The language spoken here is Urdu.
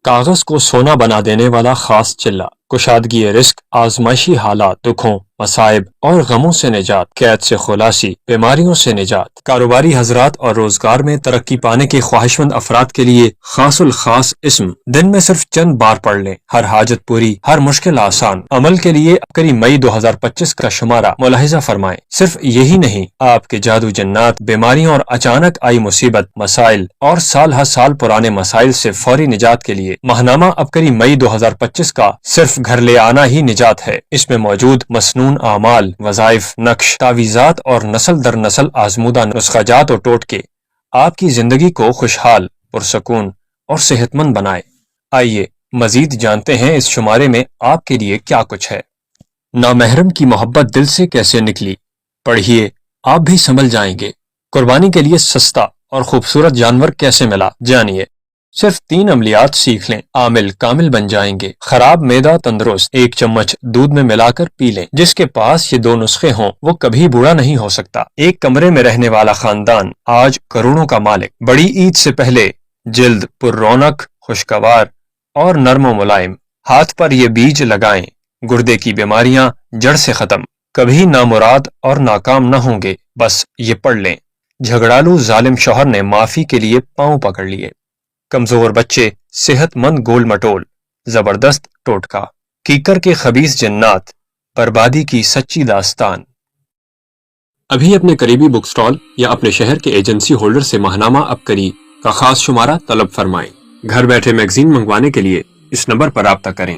کاغذ کو سونا بنا دینے والا خاص چلہ، کشادگی رزق، آزمائشی حالات، دکھوں، مصائب اور غموں سے نجات، قید سے خلاصی، بیماریوں سے نجات۔ کاروباری حضرات اور روزگار میں ترقی پانے کے خواہشمند افراد کے لیے خاص الخاص اسم۔ دن میں صرف چند بار پڑھ لیں، ہر حاجت پوری، ہر مشکل آسان۔ عمل کے لیے ابکری مئی 2025 کا شمارہ ملاحظہ فرمائیں۔ صرف یہی نہیں، آپ کے جادو جنات، بیماریوں اور اچانک آئی مصیبت، مسائل اور سال ہر سال پرانے مسائل سے فوری نجات کے لیے ماہنامہ ابکری مئی 2025 کا صرف گھر لے آنا ہی نجات ہے۔ اس میں موجود مسنون اعمال، وظائف، نقش، تعویذات اور نسل در نسل آزمودہ نسخہ جات و ٹوٹکے آپ کی زندگی کو خوشحال، پرسکون اور صحت مند بنائے۔ آئیے مزید جانتے ہیں اس شمارے میں آپ کے لیے کیا کچھ ہے۔ نامحرم کی محبت دل سے کیسے نکلی؟ پڑھیے، آپ بھی سنبھل جائیں گے۔ قربانی کے لیے سستا اور خوبصورت جانور کیسے ملا؟ جانیے۔ صرف 3 عملیات سیکھ لیں، عامل کامل بن جائیں گے۔ خراب معدہ تندرست، 1 چمچ دودھ میں ملا کر پی لیں۔ جس کے پاس یہ 2 نسخے ہوں وہ کبھی بوڑھا نہیں ہو سکتا۔ ایک کمرے میں رہنے والا خاندان آج کروڑوں کا مالک۔ بڑی عید سے پہلے جلد پر رونق، خوشگوار اور نرم و ملائم۔ ہاتھ پر یہ بیج لگائیں، گردے کی بیماریاں جڑ سے ختم۔ کبھی نامراد اور ناکام نہ ہوں گے۔ بس یہ پڑھ لیں۔ جھگڑالو ظالم شوہر نے معافی کے لیے پاؤں پکڑ لیے۔ کمزور بچے صحت مند گول مٹول، زبردست ٹوٹکا۔ کیکر کے خبیث جنات، بربادی کی سچی داستان۔ ابھی اپنے قریبی بک سٹال یا اپنے شہر کے ایجنسی ہولڈر سے ماہنامہ ابکری کا خاص شمارہ طلب فرمائیں۔ گھر بیٹھے میگزین منگوانے کے لیے اس نمبر پر رابطہ کریں۔